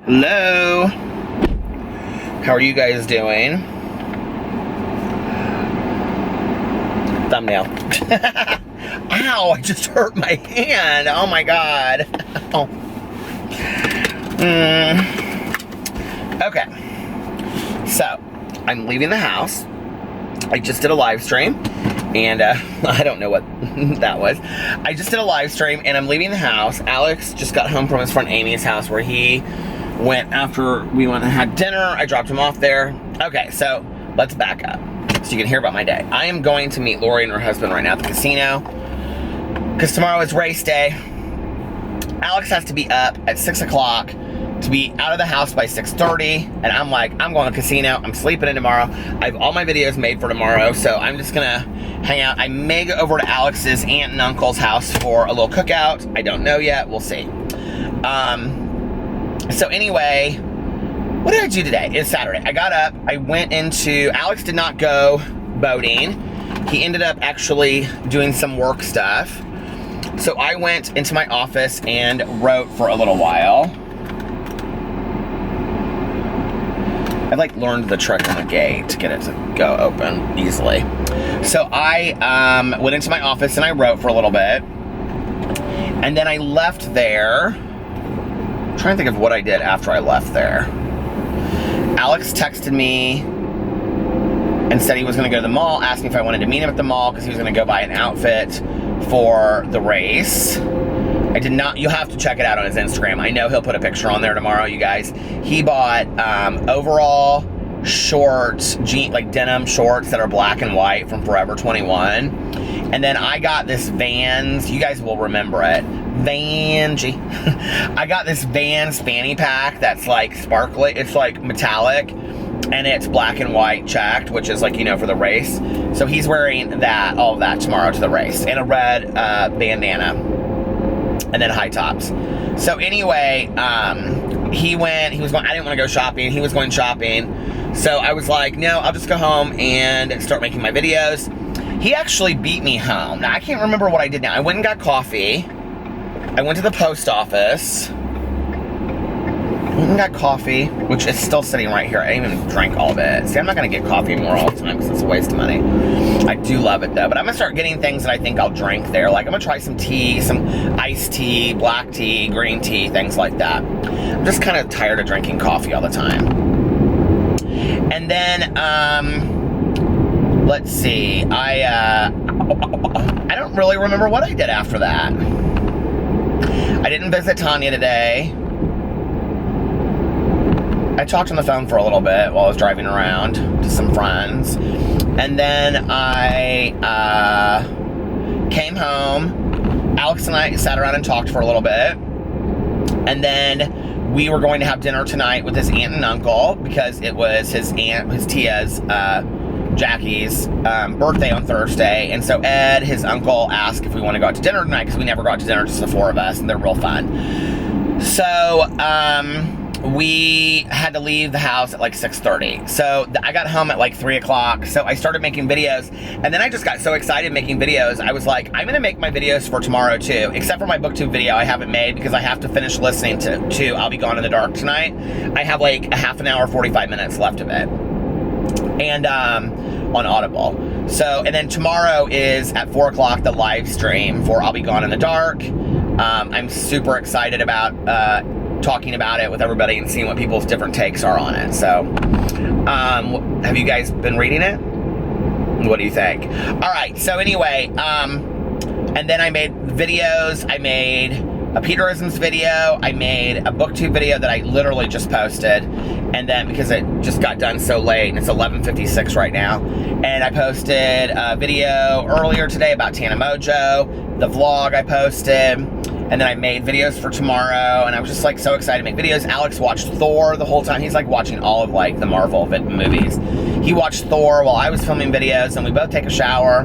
Hello. How are you guys doing? Thumbnail. Ow, I just hurt my hand. Oh my God. Oh. Okay. So, I'm leaving the house. I just did a live stream. And I don't know what that was. I just did a live stream and I'm leaving the house. Alex just got home from his friend Amy's house where he went after we went and had dinner. I dropped him off there. Okay, so let's back up so you can hear about my day. I am going to meet Lori and her husband right now at the casino because tomorrow is race day. Alex has to be up at 6 o'clock to be out of the house by 6:30, and I'm like, I'm going to the casino. I'm sleeping in tomorrow. I have all my videos made for tomorrow, so I'm just gonna hang out. I may go over to Alex's aunt and uncle's house for a little cookout. I don't know yet. We'll see. So anyway, what did I do today? It's Saturday. I got up. I went into... Alex did not go boating. He ended up actually doing some work stuff. So I went into my office and wrote for a little while. I like learned the trick on the gate to get it to go open easily. So I went into my office and I wrote for a little bit. And then I left there. I'm trying to think of what I did after I left there. Alex texted me and said he was going to go to the mall, asked me if I wanted to meet him at the mall because he was going to go buy an outfit for the race. I did not. You'll have to check it out on his Instagram. I know he'll put a picture on there tomorrow, you guys. He bought overall shorts, like denim shorts that are black and white from Forever 21. And then I got this Vans, you guys will remember it, Vanjie. I got this Vans fanny pack that's like sparkly, it's like metallic, and it's black and white checked, which is like, you know, for the race. So he's wearing that, all of that tomorrow to the race, and a red bandana, and then high tops. So anyway, he was going, I didn't want to go shopping, he was going shopping. So I was like, no, I'll just go home and start making my videos. He actually beat me home. Now, I can't remember what I did now. I went and got coffee. I went to the post office. Went and got coffee, which is still sitting right here. I didn't even drink all of it. See, I'm not going to get coffee anymore all the time because it's a waste of money. I do love it, though. But I'm going to start getting things that I think I'll drink there. Like, I'm going to try some tea, some iced tea, black tea, green tea, things like that. I'm just kind of tired of drinking coffee all the time. And then, let's see. I don't really remember what I did after that. I didn't visit Tanya today. I talked on the phone for a little bit while I was driving around to some friends. And then I came home. Alex and I sat around and talked for a little bit. And then we were going to have dinner tonight with his aunt and uncle because it was his Tia's, Jackie's birthday on Thursday. And so Ed, his uncle, asked if we want to go out to dinner tonight because we never go out to dinner, just the four of us, and they're real fun. So we had to leave the house at like 6:30. So I got home at like 3 o'clock. So I started making videos, and then I just got so excited making videos. I was like, I'm gonna make my videos for tomorrow too, except for my booktube video I haven't made because I have to finish listening to I'll Be Gone in the Dark tonight. I have like a half an hour, 45 minutes left of it. And on Audible. So, and then tomorrow is at 4 o'clock the live stream for I'll Be Gone in the Dark. I'm super excited about talking about it with everybody and seeing what people's different takes are on it. So, have you guys been reading it? What do you think? All right, so anyway, and then I made videos. I made a Peterisms video. I made a booktube video that I literally just posted. And then, because it just got done so late, and it's 11:56 right now, and I posted a video earlier today about Tana Mojo, the vlog I posted, and then I made videos for tomorrow, and I was just like so excited to make videos. Alex watched Thor the whole time. He's like watching all of like the Marvel movies. He watched Thor while I was filming videos, and we both take a shower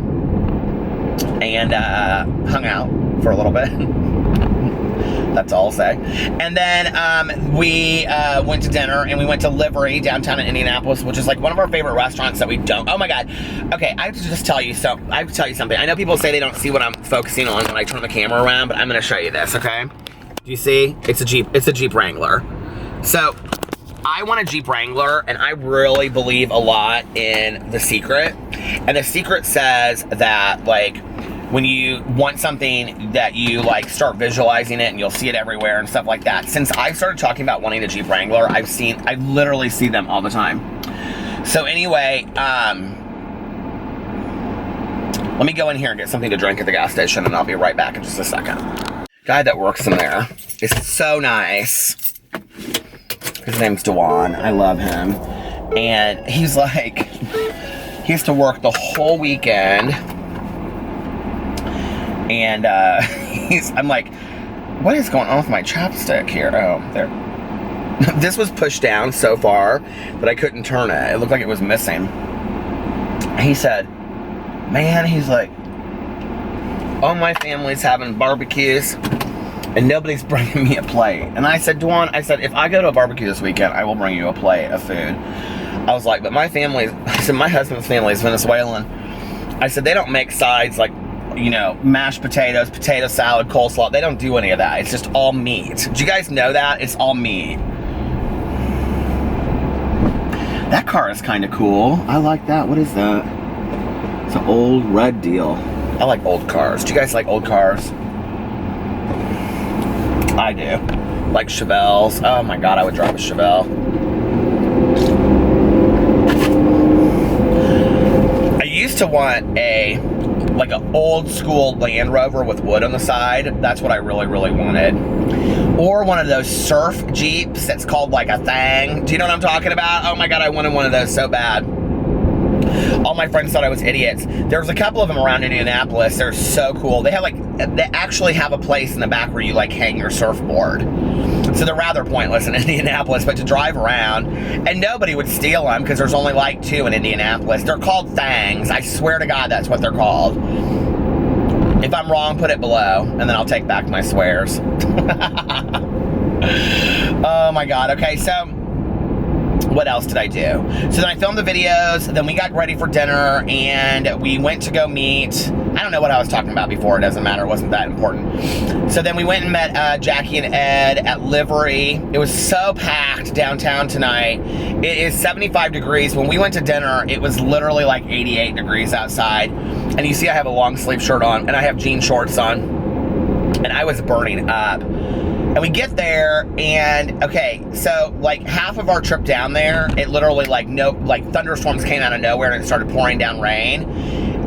and hung out for a little bit. That's all I'll say. And then we went to dinner, and we went to Livery downtown in Indianapolis, which is like one of our favorite restaurants that we don't. Oh my God. Okay, I have to just tell you. So I have to tell you something. I know people say they don't see what I'm focusing on when I turn the camera around, but I'm going to show you this. Okay? Do you see? It's a Jeep. It's a Jeep Wrangler. So, I want a Jeep Wrangler, and I really believe a lot in The Secret. And The Secret says that, like, when you want something that you, like, start visualizing it and you'll see it everywhere and stuff like that. Since I started talking about wanting a Jeep Wrangler, I literally see them all the time. So anyway, let me go in here and get something to drink at the gas station, and I'll be right back in just a second. Guy that works in there is so nice. His name's Dewan. I love him. And he's like, he has to work the whole weekend. And I'm like, what is going on with my chopstick here? Oh, there. This was pushed down so far that I couldn't turn it. It looked like it was missing. He said, man, he's like, all my family's having barbecues and nobody's bringing me a plate. And I said, Dwan, I said, if I go to a barbecue this weekend, I will bring you a plate of food. I was like, but my family, I said, my husband's family is Venezuelan. I said, they don't make sides like, you know, mashed potatoes, potato salad, coleslaw. They don't do any of that. It's just all meat. Do you guys know that? It's all meat. That car is kind of cool. I like that. What is that? It's an old red deal. I like old cars. Do you guys like old cars? I do. Like Chevelles. Oh my God, I would drive a Chevelle. I used to want like an old school Land Rover with wood on the side. That's what I really, really wanted. Or one of those surf Jeeps that's called like a thing. Do you know what I'm talking about? Oh my God, I wanted one of those so bad. All my friends thought I was idiots. There's a couple of them around Indianapolis. They're so cool. They actually have a place in the back where you like hang your surfboard. So they're rather pointless in Indianapolis, but to drive around, and nobody would steal them because there's only like 2 in Indianapolis. They're called Thangs. I swear to God, that's what they're called. If I'm wrong, put it below, and then I'll take back my swears. Oh my God. Okay, so what else did I do? So then I filmed the videos, then we got ready for dinner, and we went to go meet, I don't know what I was talking about before, it doesn't matter, it wasn't that important. So then we went and met Jackie and Ed at Livery. It was so packed downtown tonight. It is 75 degrees. When we went to dinner, it was literally like 88 degrees outside. And you see I have a long sleeve shirt on, and I have jean shorts on, and I was burning up. And we get there, and okay, so like half of our trip down there, it literally like thunderstorms came out of nowhere and it started pouring down rain.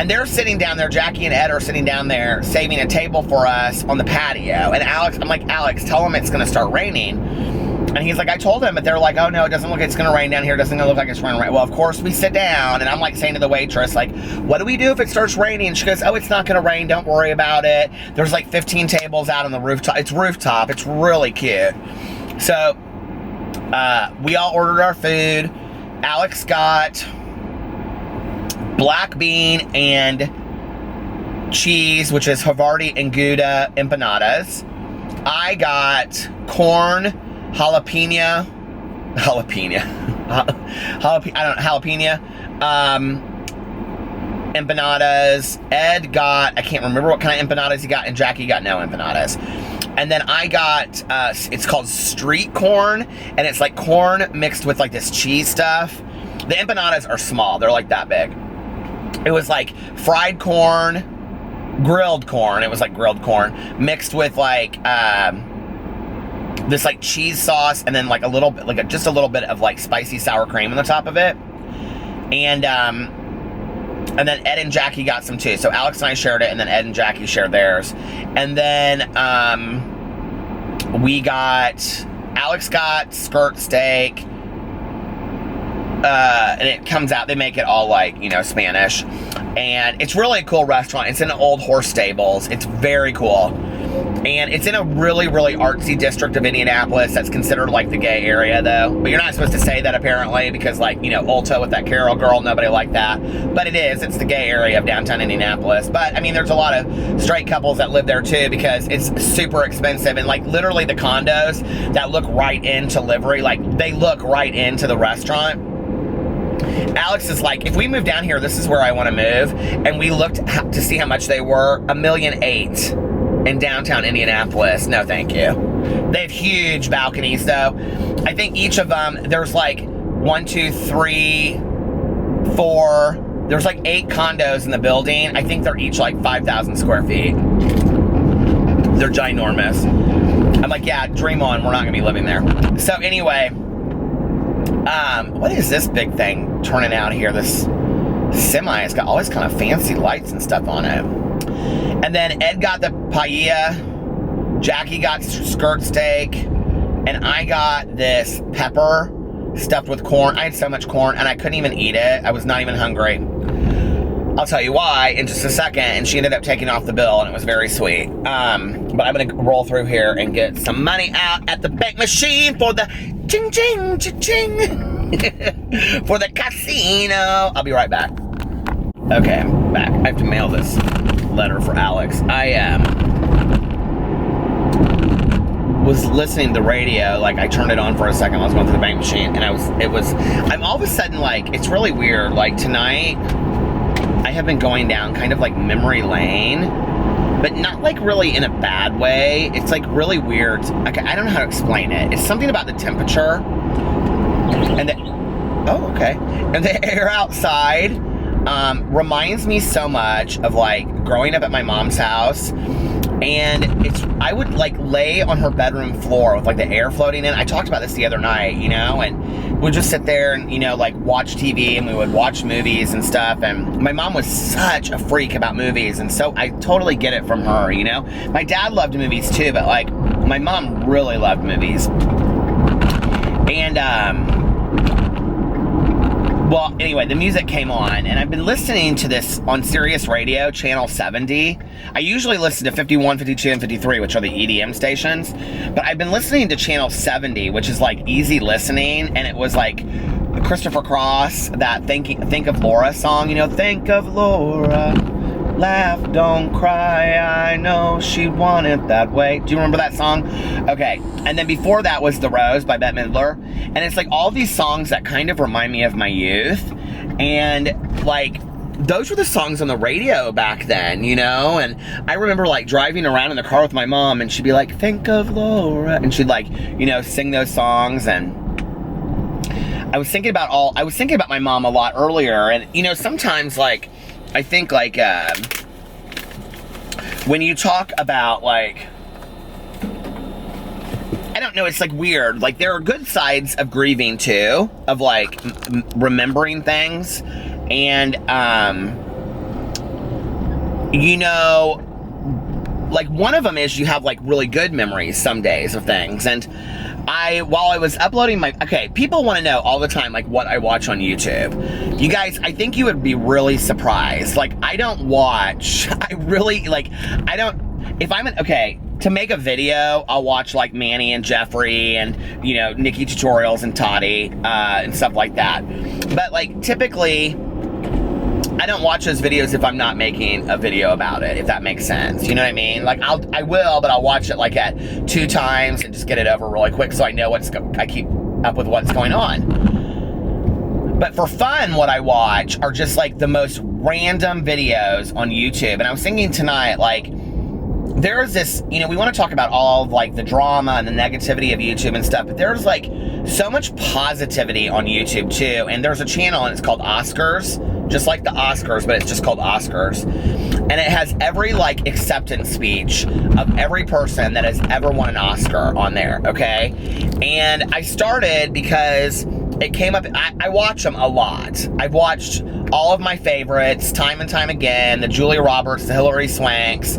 And they're sitting down there, Jackie and Ed are sitting down there saving a table for us on the patio. And Alex, I'm like, Alex, tell them it's gonna start raining. And he's like, I told him, but they're like, oh no, it doesn't look like it's gonna rain down here. It doesn't look like it's gonna rain. Well, of course we sit down, and I'm like saying to the waitress, like, what do we do if it starts raining? And she goes, oh, it's not gonna rain, don't worry about it. There's like 15 tables out on the rooftop. It's rooftop, it's really cute. So, we all ordered our food. Alex got black bean and cheese, which is Havarti and Gouda empanadas. I got corn, jalapeno, empanadas. Ed got, I can't remember what kind of empanadas he got, and Jackie got no empanadas. And then I got, it's called street corn, and it's like corn mixed with like this cheese stuff. The empanadas are small, they're like that big. It was like fried corn, grilled corn, it was like grilled corn, mixed with like, this like cheese sauce, and then like a little bit, like just a little bit of like spicy sour cream on the top of it. And then Ed and Jackie got some too. So Alex and I shared it, and then Ed and Jackie shared theirs. And then Alex got skirt steak. And it comes out, they make it all like, you know, Spanish. And it's really a cool restaurant. It's in the old horse stables. It's very cool. And it's in a really, really artsy district of Indianapolis that's considered like the gay area though. But you're not supposed to say that apparently because like, you know, Ulta with that Carol girl, nobody liked that. But it is, it's the gay area of downtown Indianapolis. But I mean, there's a lot of straight couples that live there too because it's super expensive. And like literally the condos that look right into Livery, like they look right into the restaurant. Alex is like, if we move down here, this is where I want to move. And we looked to see how much they were, $1.8 million in downtown Indianapolis. No, thank you. They have huge balconies, though. I think each of them, there's like 1, 2, 3, 4. There's like 8 condos in the building. I think they're each like 5,000 square feet. They're ginormous. I'm like, yeah, dream on. We're not gonna be living there. So anyway, what is this big thing turning out here? This semi has got all these kind of fancy lights and stuff on it. And then Ed got the paella, Jackie got skirt steak, and I got this pepper stuffed with corn. I had so much corn and I couldn't even eat it. I was not even hungry. I'll tell you why in just a second. And she ended up taking off the bill and it was very sweet. But I'm gonna roll through here and get some money out at the bank machine for the ching ching ching ching for the casino. I'll be right back. Okay, I'm back. I have to mail this letter for Alex. I was listening to the radio, like I turned it on for a second. I was going through the bank machine, and I'm all of a sudden like, it's really weird. Like tonight, I have been going down kind of like memory lane, but not like really in a bad way. It's like really weird. Okay, I don't know how to explain it. It's something about the temperature and the air outside reminds me so much of like growing up at my mom's house. And I would like lay on her bedroom floor with like the air floating in. I talked about this the other night, you know, and we'd just sit there and, you know, like watch TV, and we would watch movies and stuff. And my mom was such a freak about movies. And so I totally get it from her, you know. My dad loved movies too, but like my mom really loved movies. And, well, anyway, the music came on, and I've been listening to this on Sirius Radio, channel 70. I usually listen to 51, 52, and 53, which are the EDM stations. But I've been listening to channel 70, which is like easy listening, and it was like Christopher Cross, that Think of Laura song, you know, think of Laura, laugh, don't cry, I know she'd want it that way. Do you remember that song? Okay, and then before that was The Rose by Bette Midler, and it's like all these songs that kind of remind me of my youth, and like those were the songs on the radio back then, you know. And I remember like driving around in the car with my mom, and she'd be like, think of Laura, and she'd like, you know, sing those songs. And I was thinking about my mom a lot earlier. And you know, sometimes like I think like when you talk about like, I don't know, it's like weird. Like there are good sides of grieving too, of like remembering things. And, you know, like one of them is you have like really good memories some days of things. And while I was uploading people want to know all the time, like what I watch on YouTube. You guys, I think you would be really surprised. Like to make a video, I'll watch like Manny and Jeffrey and, you know, Nikki Tutorials and Toddy, and stuff like that. But like typically, I don't watch those videos if I'm not making a video about it, if that makes sense. You know what I mean? Like I will, but I'll watch it like at 2 times and just get it over really quick so I know I keep up with what's going on. But for fun, what I watch are just like the most random videos on YouTube. And I was thinking tonight, like, there's this, you know, we want to talk about all of like the drama and the negativity of YouTube and stuff, but there's like so much positivity on YouTube too. And there's a channel and it's called Oscars, just like the Oscars, but it's just called Oscars. And it has every like acceptance speech of every person that has ever won an Oscar on there, okay? And I started because it came up, I watch them a lot. I've watched all of my favorites time and time again, the Julia Roberts, the Hilary Swanks,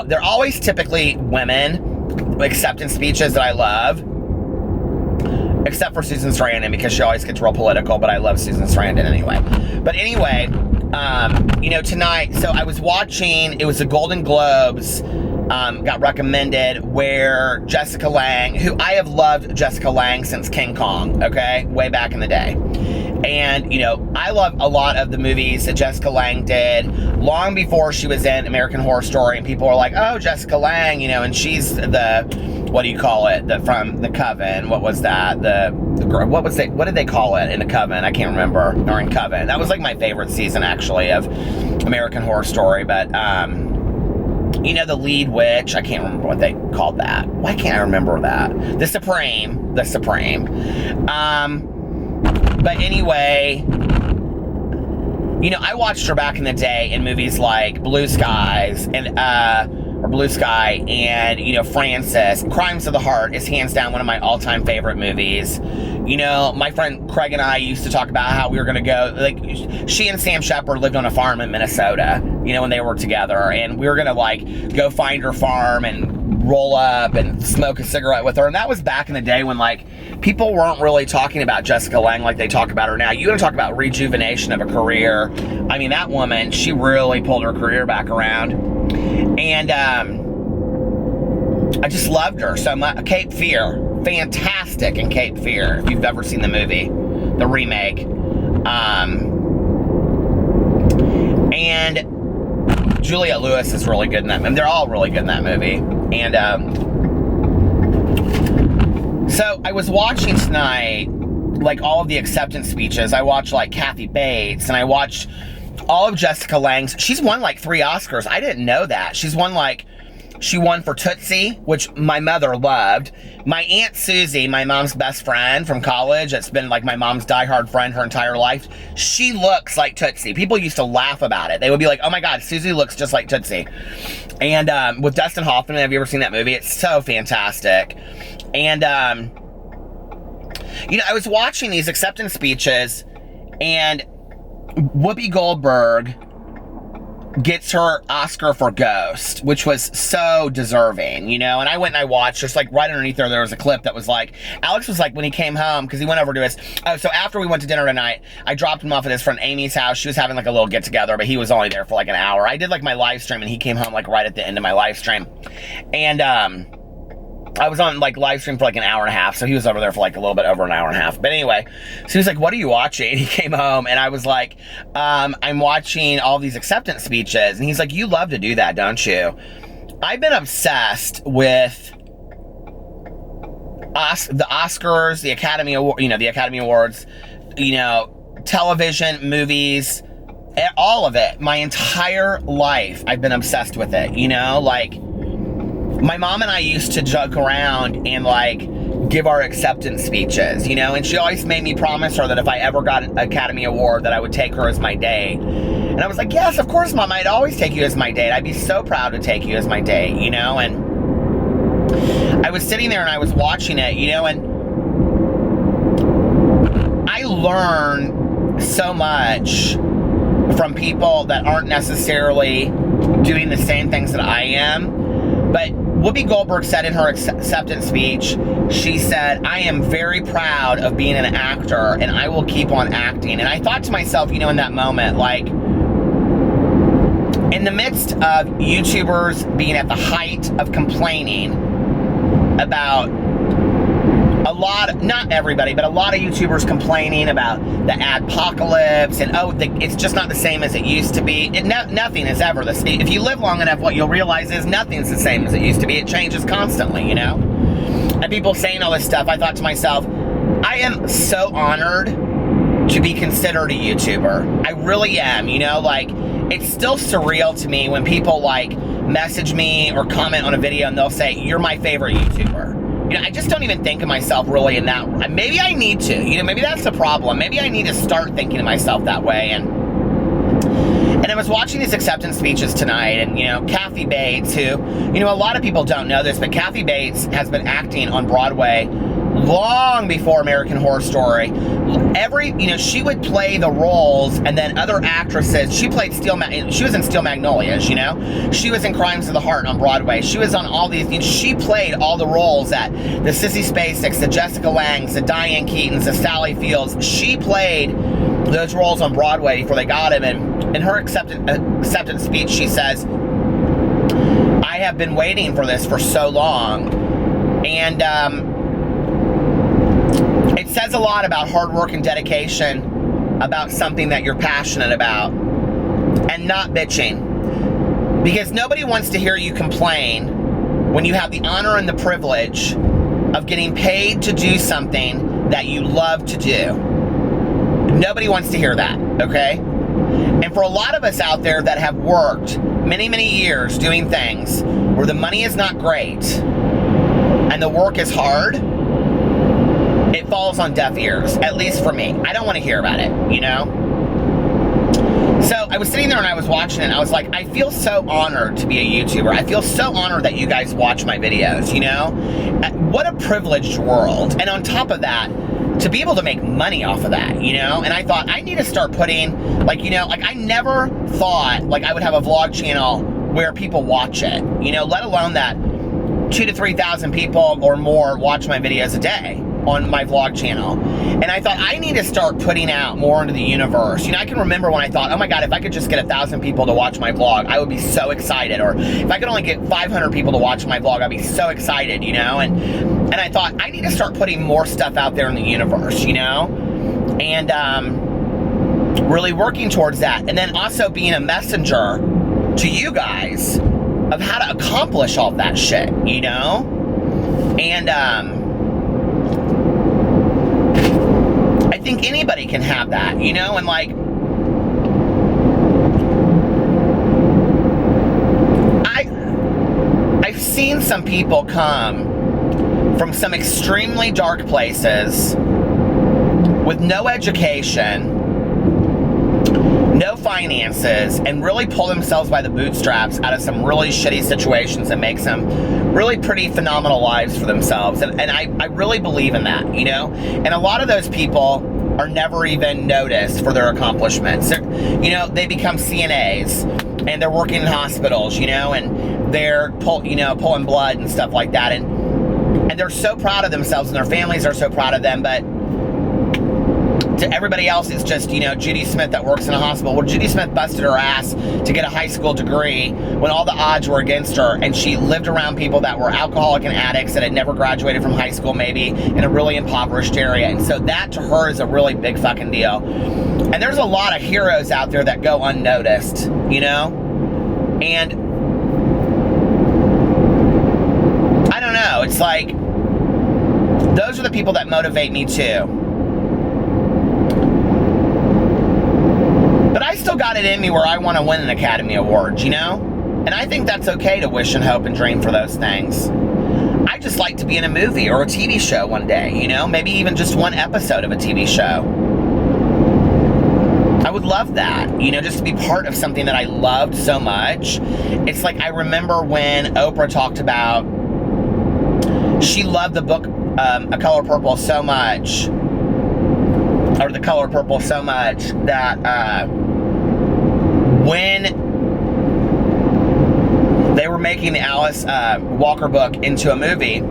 they're always typically women acceptance speeches that I love, except for Susan Sarandon because she always gets real political, but I love Susan Sarandon anyway. But anyway, you know, tonight, so I was watching, it was the Golden Globes, got recommended, where Jessica Lange, who I have loved Jessica Lange since King Kong, okay, way back in the day. And, you know, I love a lot of the movies that Jessica Lange did long before she was in American Horror Story, and people are like, oh, Jessica Lange, you know, and she's the, what do you call it, from The Coven, what was that, what did they call it in The Coven, I can't remember, or in Coven, that was like my favorite season, actually, of American Horror Story, but, you know, the lead witch. I can't remember what they called that. Why can't I remember that? The Supreme. But anyway, you know, I watched her back in the day in movies like Blue Sky, and, you know, Frances. Crimes of the Heart is hands down one of my all-time favorite movies. You know, my friend Craig and I used to talk about how we were going to go, like, she and Sam Shepard lived on a farm in Minnesota, you know, when they were together, and we were going to, like, go find her farm and roll up and smoke a cigarette with her. And that was back in the day when, like, people weren't really talking about Jessica Lange like they talk about her now. You want to talk about rejuvenation of a career. I mean, that woman, she really pulled her career back around. And I just loved her so much. Cape Fear, fantastic in Cape Fear, if you've ever seen the movie, the remake. And Juliette Lewis is really good in that movie. They're all really good in that movie. And so I was watching tonight, like, all of the acceptance speeches. I watched, like, Kathy Bates, and I watched all of Jessica Lange's. She's won, like, 3 Oscars. I didn't know that. She won for Tootsie, which my mother loved. My Aunt Susie, my mom's best friend from college, that's been, like, my mom's diehard friend her entire life, she looks like Tootsie. People used to laugh about it. They would be like, oh my God, Susie looks just like Tootsie. And with Dustin Hoffman, have you ever seen that movie? It's so fantastic. And, you know, I was watching these acceptance speeches, and Whoopi Goldberg gets her Oscar for Ghost, which was so deserving, you know. And I went and I watched, just like right underneath there was a clip that was like, Alex was like, when he came home, because he went over to his, so after we went to dinner tonight, I dropped him off at his friend Amy's house. She was having like a little get together, but he was only there for like an hour. I did like my live stream, and he came home like right at the end of my live stream. And I was on like live stream for like an hour and a half, so he was over there for like a little bit over an hour and a half. But anyway, so he was like, what are you watching? He came home, and I was like, I'm watching all these acceptance speeches. And he's like, you love to do that, don't you? I've been obsessed with the Oscars, the Academy Award, you know, the Academy Awards, you know, television, movies, all of it. My entire life, I've been obsessed with it, you know, like, my mom and I used to joke around and, like, give our acceptance speeches, you know, and she always made me promise her that if I ever got an Academy Award that I would take her as my date. And I was like, yes, of course, Mom, I'd always take you as my date. I'd be so proud to take you as my date, you know. And I was sitting there and I was watching it, you know, and I learn so much from people that aren't necessarily doing the same things that I am. But Whoopi Goldberg said in her acceptance speech, she said, I am very proud of being an actor, and I will keep on acting. And I thought to myself, you know, in that moment, like, in the midst of YouTubers being at the height of complaining about a lot, not everybody, but a lot of YouTubers complaining about the adpocalypse and, oh, it's just not the same as it used to be. Nothing is ever the same. If you live long enough, what you'll realize is nothing's the same as it used to be. It changes constantly, you know? And people saying all this stuff, I thought to myself, I am so honored to be considered a YouTuber. I really am, you know? Like, it's still surreal to me when people, like, message me or comment on a video and they'll say, you're my favorite YouTuber. You know, I just don't even think of myself really in that. Maybe I need to. You know, maybe that's the problem. Maybe I need to start thinking of myself that way. And I was watching these acceptance speeches tonight, and, you know, Kathy Bates, who, you know, a lot of people don't know this, but Kathy Bates has been acting on Broadway long before American Horror Story. You know, she would play the roles, and then other actresses, she was in Steel Magnolias, you know? She was in Crimes of the Heart on Broadway. She was on all these, you know, she played all the roles that the Sissy Spaceks, the Jessica Langes, the Diane Keatons, the Sally Fields. She played those roles on Broadway before they got him, and in her acceptance speech, she says, I have been waiting for this for so long. And, it says a lot about hard work and dedication, about something that you're passionate about, and not bitching. Because nobody wants to hear you complain when you have the honor and the privilege of getting paid to do something that you love to do. Nobody wants to hear that, okay? And for a lot of us out there that have worked many, many years doing things where the money is not great and the work is hard, it falls on deaf ears, at least for me. I don't want to hear about it, you know? So I was sitting there and I was watching it and I was like, I feel so honored to be a YouTuber. I feel so honored that you guys watch my videos, you know? What a privileged world. And on top of that, to be able to make money off of that, you know? And I thought, I need to start putting, like, you know, like I never thought like I would have a vlog channel where people watch it, you know, let alone that 2,000 to 3,000 people or more watch my videos a day on my vlog channel. And I thought, I need to start putting out more into the universe. You know, I can remember when I thought, oh my God, if I could just get 1,000 people to watch my vlog, I would be so excited. Or if I could only get 500 people to watch my vlog, I'd be so excited, you know? And I thought, I need to start putting more stuff out there in the universe, you know? And really working towards that. And then also being a messenger to you guys of how to accomplish all that shit, you know? And I think anybody can have that, you know? And like, I've seen some people come from some extremely dark places with no education, no finances, and really pull themselves by the bootstraps out of some really shitty situations and make some really pretty phenomenal lives for themselves. And I really believe in that, you know? And a lot of those people are never even noticed for their accomplishments. You know, they become CNAs and they're working in hospitals, you know, and they're pulling blood and stuff like that. And they're so proud of themselves and their families are so proud of them, but to everybody else, it's just, you know, Judy Smith that works in a hospital. Well, Judy Smith busted her ass to get a high school degree when all the odds were against her, and she lived around people that were alcoholic and addicts that had never graduated from high school, maybe, in a really impoverished area. And so that to her is a really big fucking deal. And there's a lot of heroes out there that go unnoticed, you know? And I don't know, it's like, those are the people that motivate me too. But I still got it in me where I want to win an Academy Award, you know? And I think that's okay to wish and hope and dream for those things. I just like to be in a movie or a TV show one day, you know? Maybe even just one episode of a TV show. I would love that, you know, just to be part of something that I loved so much. It's like, I remember when Oprah talked about, she loved the book A Color Purple so much, or The Color Purple so much, that when they were making the Alice Walker book into a movie,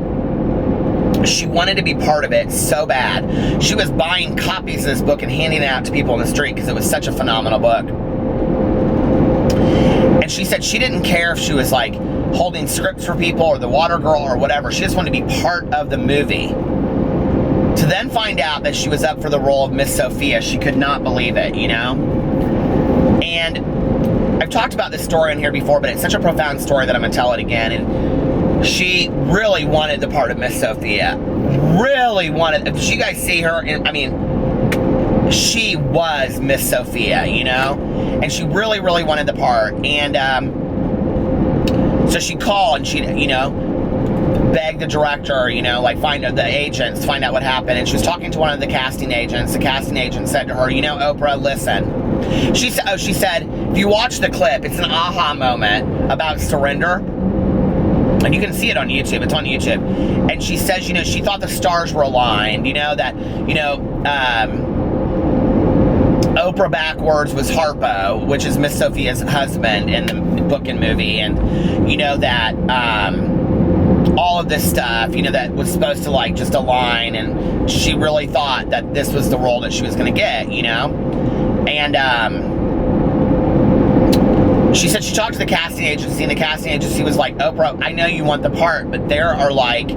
she wanted to be part of it so bad. She was buying copies of this book and handing it out to people in the street because it was such a phenomenal book. And she said she didn't care if she was like holding scripts for people or the water girl or whatever. She just wanted to be part of the movie. To then find out that she was up for the role of Miss Sophia, she could not believe it, you know? And I've talked about this story on here before, but it's such a profound story that I'm going to tell it again. And she really wanted the part of Miss Sophia. Really wanted. Did you guys see her? I mean, she was Miss Sophia, you know? And she really, really wanted the part. And so she called and she, you know, begged the director, you know, like find out the agents, find out what happened. And she was talking to one of the casting agents. The casting agent said to her, you know, Oprah, listen. She said, if you watch the clip, it's an aha moment about surrender. And you can see it on YouTube. It's on YouTube. And she says, you know, she thought the stars were aligned, you know, that, you know, Oprah backwards was Harpo, which is Miss Sophia's husband in the book and movie. And, you know, that, all of this stuff, you know, that was supposed to like just align, and she really thought that this was the role that she was going to get, you know? And she said she talked to the casting agency, and the casting agency was like, Oprah, I know you want the part, but there are like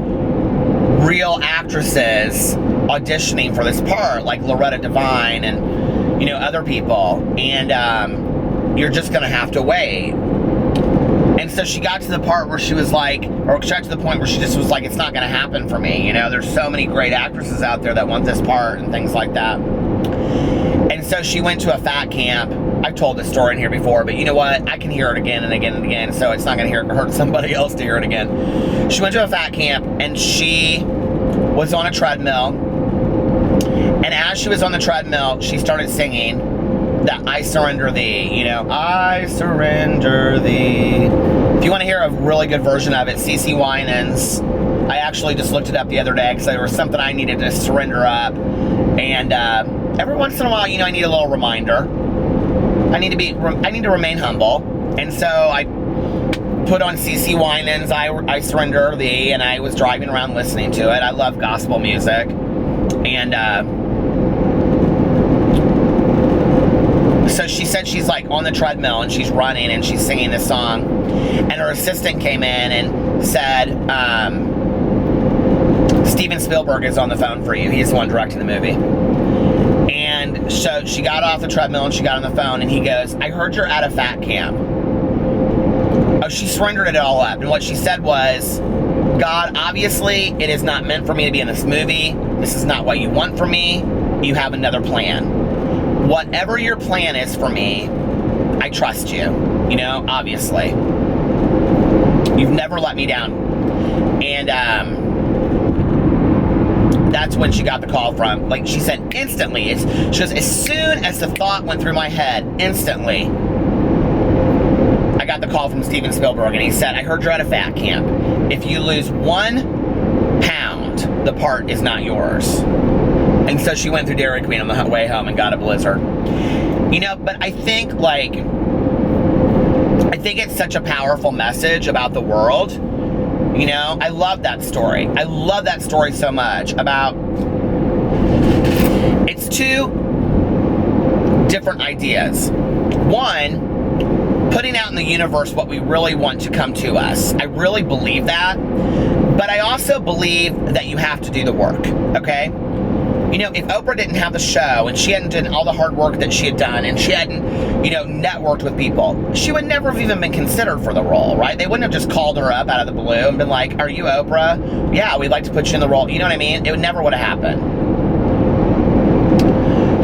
real actresses auditioning for this part, like Loretta Devine and, you know, other people, and you're just going to have to wait. And so she got to the part where she was like, or she got to the point where she just was like, it's not going to happen for me. You know, there's so many great actresses out there that want this part and things like that. And so she went to a fat camp I've told this story in here before, but you know what? I can hear it again and again and again, so it's not going to hurt somebody else to hear it again. She went to a fat camp, and she was on a treadmill. And as she was on the treadmill, she started singing that I surrender thee, you know, I surrender thee. If you want to hear a really good version of it, CeCe Winans. I actually just looked it up the other day because there was something I needed to surrender up. And every once in a while, you know, I need a little reminder. I need to remain humble. And so I put on CeCe Winans, I surrender thee, and I was driving around listening to it. I love gospel music. And so she said she's like on the treadmill and she's running and she's singing this song. And her assistant came in and said, Steven Spielberg is on the phone for you. He's the one directing the movie. And so she got off the treadmill and she got on the phone, and he goes, I heard you're at a fat camp. Oh, she surrendered it all up. And what she said was, God, obviously it is not meant for me to be in this movie. This is not what you want from me. You have another plan. Whatever your plan is for me, I trust you. You know, obviously. You've never let me down. And that's when she got the call from, like she said, instantly. She goes, as soon as the thought went through my head, instantly, I got the call from Steven Spielberg, and he said, I heard you're at a fat camp. If you lose 1 pound, the part is not yours. And so she went through Dairy Queen on the way home and got a blizzard. You know, but I think it's such a powerful message about the world. You know, I love that story. I love that story so much about, it's 2 different ideas. One, putting out in the universe what we really want to come to us. I really believe that. But I also believe that you have to do the work, okay? You know, if Oprah didn't have the show and she hadn't done all the hard work that she had done and she hadn't, you know, networked with people, she would never have even been considered for the role, right? They wouldn't have just called her up out of the blue and been like, are you Oprah? Yeah, we'd like to put you in the role. You know what I mean? It never would have happened.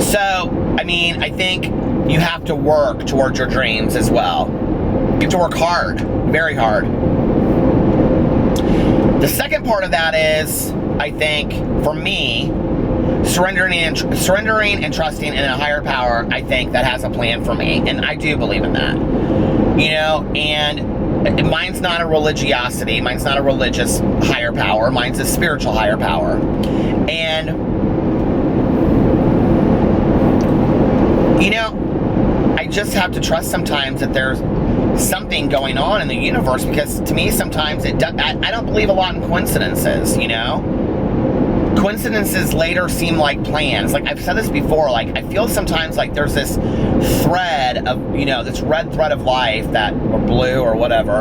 So, I mean, I think you have to work towards your dreams as well. You have to work hard, very hard. The second part of that is, I think, for me, surrendering and trusting in a higher power, I think that has a plan for me, and I do believe in that. You know, and mine's not a religiosity, mine's not a religious higher power, mine's a spiritual higher power. And, you know, I just have to trust sometimes that there's something going on in the universe, because to me sometimes I don't believe a lot in coincidences, you know? Coincidences later seem like plans. Like I've said this before, like I feel sometimes like there's this thread of, you know, this red thread of life that, or blue or whatever.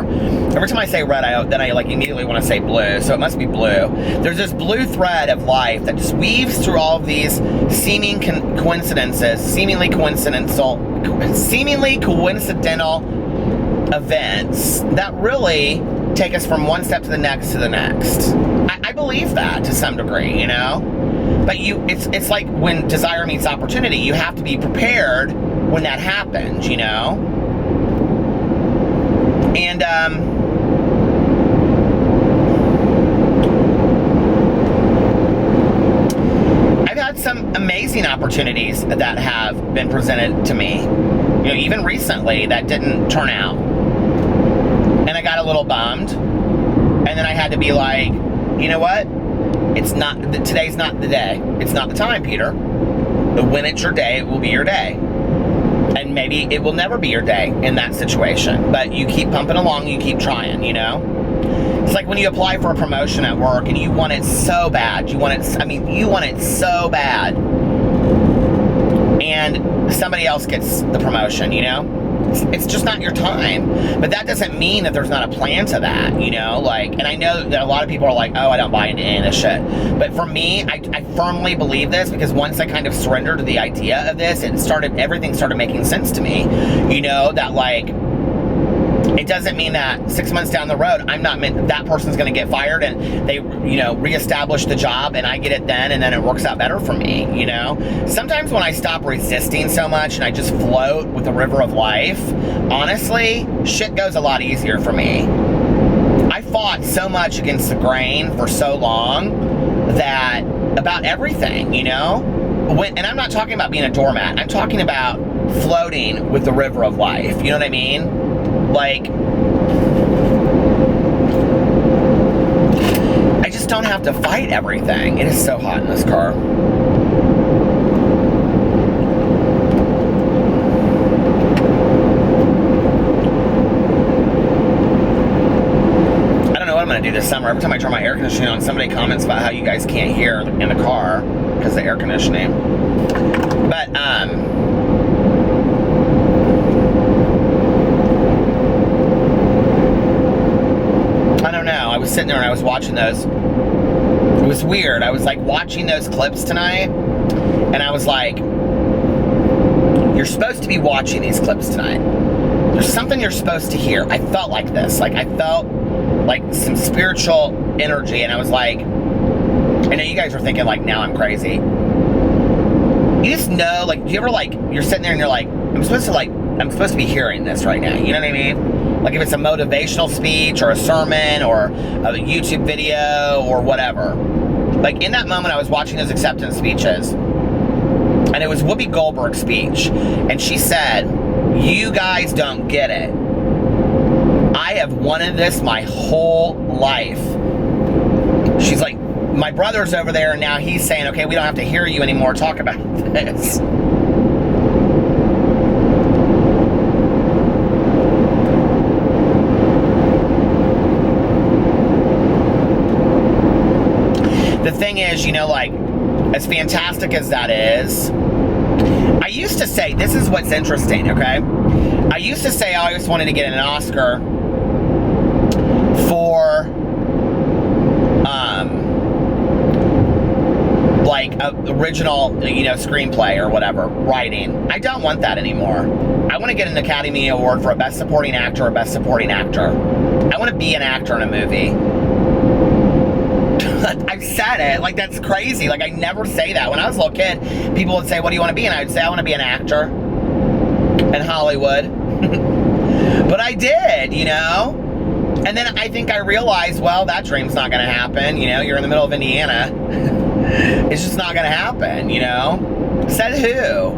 Every time I say red, then I like immediately want to say blue, so it must be blue. There's this blue thread of life that just weaves through all of these seeming coincidences, seemingly coincidental events that really take us from one step to the next to the next. I believe that to some degree, you know? But it's like when desire meets opportunity, you have to be prepared when that happens, you know? And, I've had some amazing opportunities that have been presented to me, you know, even recently, that didn't turn out. And I got a little bummed. And then I had to be like, you know what? Today's not the day. It's not the time, Peter. But when it's your day, it will be your day. And maybe it will never be your day in that situation. But you keep pumping along, you keep trying, you know? It's like when you apply for a promotion at work and you want it so bad. You want it so bad. And somebody else gets the promotion, you know? It's just not your time. But that doesn't mean that there's not a plan to that, you know? Like, and I know that a lot of people are like, oh, I don't buy into any of this shit. But for me, I firmly believe this, because once I kind of surrendered to the idea of this, everything started making sense to me. You know, that like, it doesn't mean that 6 months down the road, I'm not meant that person's going to get fired and they, you know, reestablish the job and I get it then and then it works out better for me, you know? Sometimes when I stop resisting so much and I just float with the river of life, honestly, shit goes a lot easier for me. I fought so much against the grain for so long that about everything, you know? And I'm not talking about being a doormat. I'm talking about floating with the river of life. You know what I mean? Like, I just don't have to fight everything. It is so hot in this car. I don't know what I'm going to do this summer. Every time I turn my air conditioning on, somebody comments about how you guys can't hear in the car because of the air conditioning. But, I don't know. I was sitting there and I was watching those. It was weird. I was like watching those clips tonight and I was like, you're supposed to be watching these clips tonight. There's something you're supposed to hear. I felt like this. Like I felt like some spiritual energy and I was like, I know you guys are thinking like, now I'm crazy. You just know, like, do you ever like, you're sitting there and you're like, I'm supposed to be hearing this right now. You know what I mean? Like if it's a motivational speech or a sermon or a YouTube video or whatever. Like in that moment I was watching those acceptance speeches and it was Whoopi Goldberg's speech. And she said, you guys don't get it. I have wanted this my whole life. She's like, my brother's over there and now he's saying, okay, we don't have to hear you anymore talk about this. The thing is, you know, like, as fantastic as that is, I used to say, this is what's interesting, okay? I used to say I always wanted to get an Oscar for, like, a original, you know, screenplay or whatever, writing. I don't want that anymore. I want to get an Academy Award for a Best Supporting Actor or Best Supporting Actor. I want to be an actor in a movie. I've said it, like that's crazy. Like I never say that. When I was a little kid, people would say, what do you want to be? And I would say, I want to be an actor in Hollywood. But I did, you know? And then I think I realized, well, that dream's not going to happen. You know, you're in the middle of Indiana. It's just not going to happen, you know? Said who?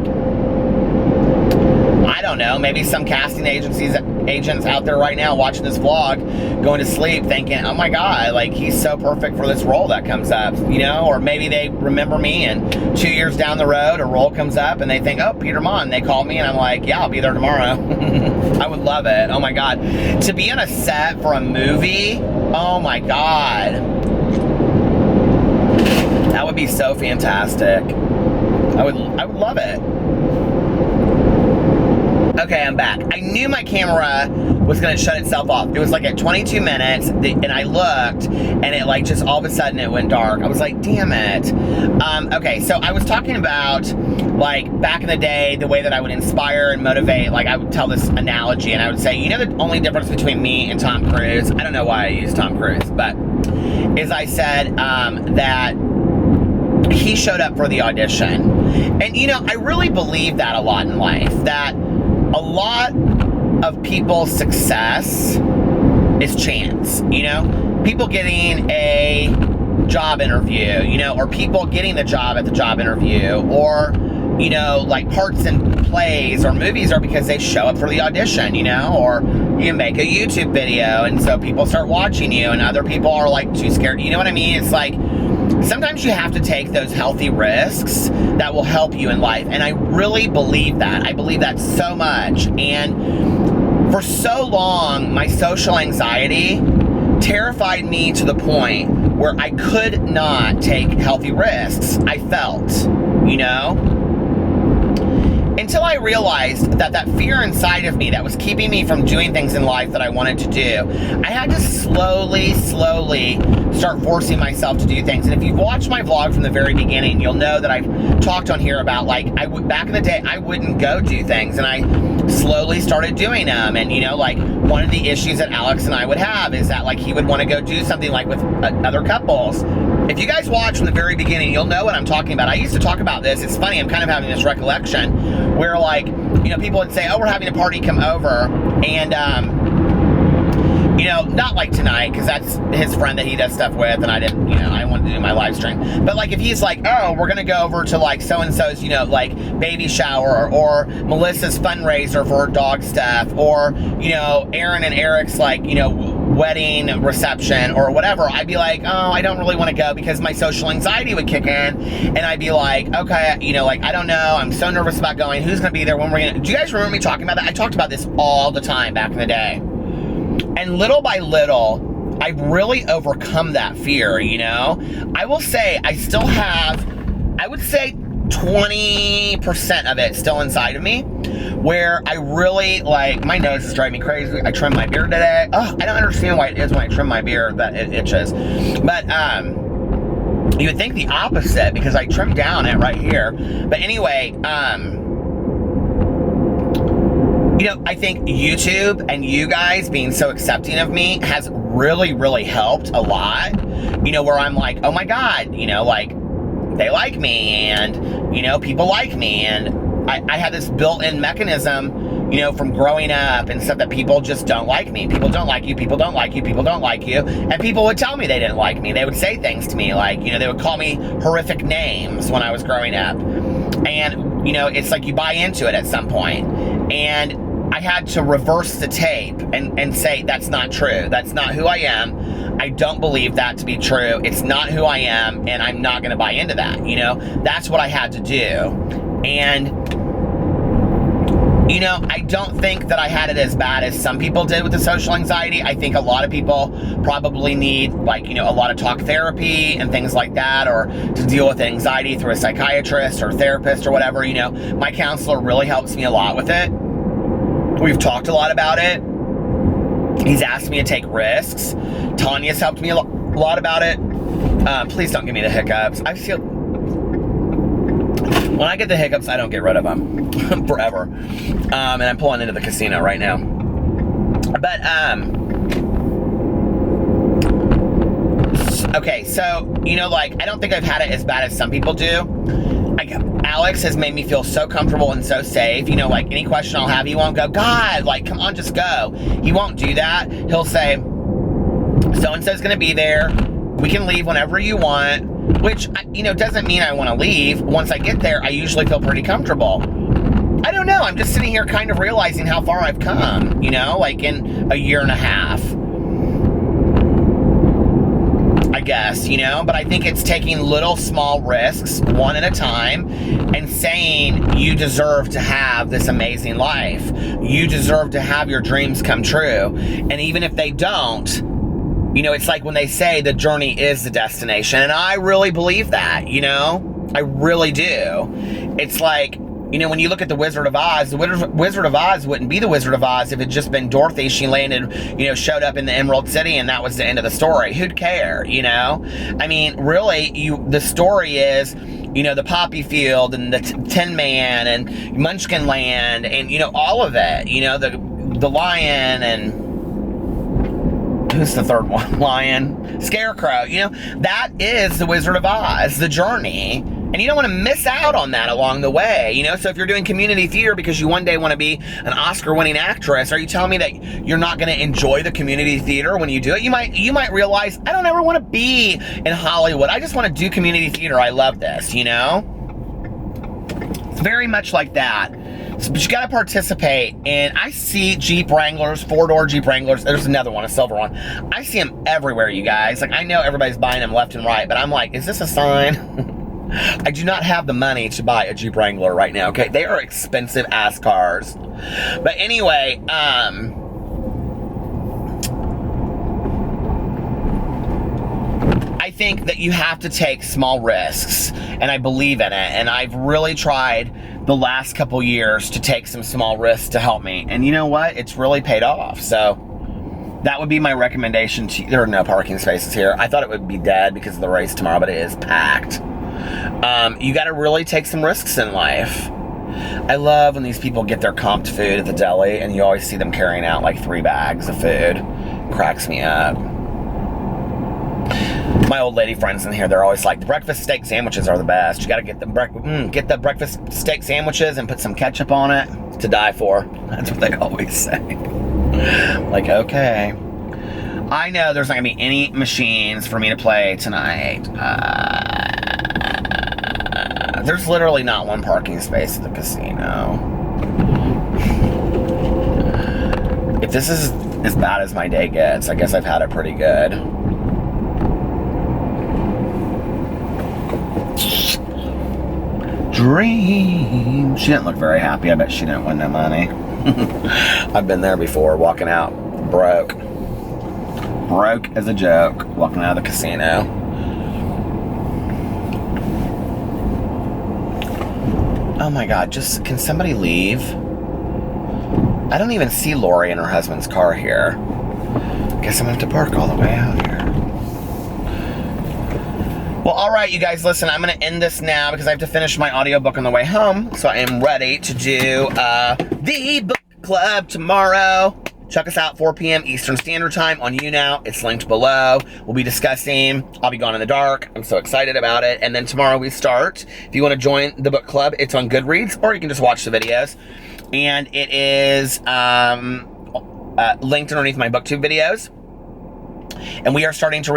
I don't know, maybe some casting agents out there right now watching this vlog, going to sleep thinking, oh my God, like he's so perfect for this role that comes up, you know? Or maybe they remember me and 2 years down the road, a role comes up and they think, oh, Peter Monn, they call me and I'm like, yeah, I'll be there tomorrow. I would love it, oh my God. To be on a set for a movie, oh my God. That would be so fantastic. I would love it. Okay, I'm back. I knew my camera was going to shut itself off. It was like at 22 minutes, and I looked, and it like just all of a sudden it went dark. I was like, damn it. Okay, so I was talking about, like, back in the day, the way that I would inspire and motivate. Like, I would tell this analogy, and I would say, you know the only difference between me and Tom Cruise? I don't know why I use Tom Cruise, but is I said that he showed up for the audition. And, you know, I really believe that a lot in life, that a lot of people's success is chance, you know? People getting a job interview, you know, or people getting the job at the job interview, or, you know, like parts in plays or movies are because they show up for the audition, you know, or you make a YouTube video and so people start watching you and other people are like too scared, you know what I mean? It's like, sometimes you have to take those healthy risks that will help you in life. And I really believe that. I believe that so much. And for so long, my social anxiety terrified me to the point where I could not take healthy risks. I felt, you know? until I realized that that fear inside of me that was keeping me from doing things in life that I wanted to do, I had to slowly start forcing myself to do things. And if you've watched my vlog from the very beginning, you'll know that I've talked on here about, like, back in the day, I wouldn't go do things, and I slowly started doing them. And, you know, like, one of the issues that Alex and I would have is that, like, he would want to go do something, like, with other couples. If you guys watch from the very beginning, you'll know what I'm talking about. I used to talk about this. It's funny, I'm kind of having this recollection where, like, you know, people would say, oh, we're having a party, come over. And, you know, not like tonight, because that's his friend that he does stuff with, and I didn't, you know, I wanted to do my live stream. But, like, if he's like, oh, we're going to go over to, like, so-and-so's, you know, like, baby shower, or Melissa's fundraiser for her dog stuff, or, you know, Aaron and Eric's, like, you know, wedding reception, or whatever, I'd be like, oh, I don't really want to go, because my social anxiety would kick in, and I'd be like, okay, you know, like, I don't know, I'm so nervous about going, who's going to be there, when we're going to, do you guys remember me talking about that? I talked about this all the time back in the day. And little by little, I've really overcome that fear, you know? I will say, I still have, I would say 20% of it still inside of me, where I really, like, my nose is driving me crazy. I trimmed my beard today. Oh, I don't understand why it is when I trim my beard that it itches. But, you would think the opposite, because I trimmed down it right here. But anyway, you know, I think YouTube and you guys being so accepting of me has really helped a lot. You know, where I'm like, oh my God, you know, like, they like me, and, you know, people like me, and I had this built-in mechanism, you know, from growing up and stuff, that people just don't like me. People don't like you, people don't like you, people don't like you. And people would tell me they didn't like me. They would say things to me like, you know, they would call me horrific names when I was growing up. And, you know, it's like you buy into it at some point. And I had to reverse the tape and say, that's not true. That's not who I am. I don't believe that to be true. It's not who I am, and I'm not going to buy into that. You know, that's what I had to do. And, you know, I don't think that I had it as bad as some people did with the social anxiety. I think a lot of people probably need, like, you know, a lot of talk therapy and things like that, or to deal with anxiety through a psychiatrist or therapist or whatever. You know, my counselor really helps me a lot with it. We've talked a lot about it. He's asked me to take risks. Tanya's helped me a lot about it. Please don't give me the hiccups. I feel, when I get the hiccups, I don't get rid of them forever. And I'm pulling into the casino right now. But, okay, so, you know, like, I don't think I've had it as bad as some people do. Alex has made me feel so comfortable and so safe. You know, like, any question I'll have, he won't go, God, like, come on, just go. He won't do that. He'll say, so-and-so's gonna be there. We can leave whenever you want, which, you know, doesn't mean I want to leave. Once I get there, I usually feel pretty comfortable. I don't know. I'm just sitting here kind of realizing how far I've come, you know, like, in a year and a half. I guess, you know, but I think it's taking little small risks, one at a time, and saying you deserve to have this amazing life. You deserve to have your dreams come true. And even if they don't, you know, it's like when they say the journey is the destination. And I really believe that, you know, I really do. It's like, you know, when you look at the Wizard of Oz, the Wizard of Oz wouldn't be the Wizard of Oz if it had just been Dorothy. She landed, you know, showed up in the Emerald City, and that was the end of the story. Who'd care, you know? I mean, really, the story is, you know, the poppy field and the Tin Man and Munchkin Land and, you know, all of it. You know, the lion and... who's the third one? Lion. Scarecrow. You know, that is the Wizard of Oz, the journey. And you don't want to miss out on that along the way, you know? So if you're doing community theater because you one day want to be an Oscar-winning actress, are you telling me that you're not going to enjoy the community theater when you do it? You might realize, I don't ever want to be in Hollywood. I just want to do community theater. I love this, you know? It's very much like that. So, but you got to participate. And I see Jeep Wranglers, four-door Jeep Wranglers. There's another one, a silver one. I see them everywhere, you guys. Like, I know everybody's buying them left and right, but I'm like, is this a sign? I do not have the money to buy a Jeep Wrangler right now, okay? They are expensive ass cars. But anyway, I think that you have to take small risks, and I believe in it. And I've really tried the last couple years to take some small risks to help me. And you know what? It's really paid off. So that would be my recommendation to you. There are no parking spaces here. I thought it would be dead because of the race tomorrow, but it is packed. You got to really take some risks in life. I love when these people get their comped food at the deli and you always see them carrying out like 3 bags of food. Cracks me up. My old lady friends in here, they're always like, the breakfast steak sandwiches are the best. You gotta get the breakfast steak sandwiches and put some ketchup on it to die for. That's what they always say. Like, okay. I know there's not gonna be any machines for me to play tonight. There's literally not one parking space at the casino. If this is as bad as my day gets, I guess I've had it pretty good. Dream. She didn't look very happy. I bet she didn't win no money. I've been there before, walking out broke. Broke as a joke, walking out of the casino. Oh my God, can somebody leave? I don't even see Lori and her husband's car here. Guess I'm gonna have to park all the way out here. Well, all right, you guys, listen, I'm going to end this now because I have to finish my audiobook on the way home. So I am ready to do the book club tomorrow. Check us out, 4 p.m. Eastern Standard Time on YouNow. It's linked below. We'll be discussing I'll Be Gone in the Dark. I'm so excited about it. And then tomorrow we start. If you want to join the book club, it's on Goodreads, or you can just watch the videos. And it is linked underneath my BookTube videos. And we are starting to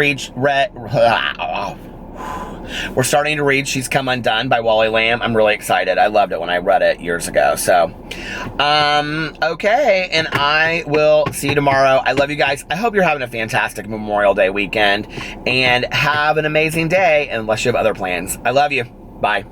we're starting to read She's Come Undone by Wally Lamb. I'm really excited. I loved it when I read it years ago. So, okay, and I will see you tomorrow. I love you guys. I hope you're having a fantastic Memorial Day weekend, and have an amazing day, unless you have other plans. I love you. Bye.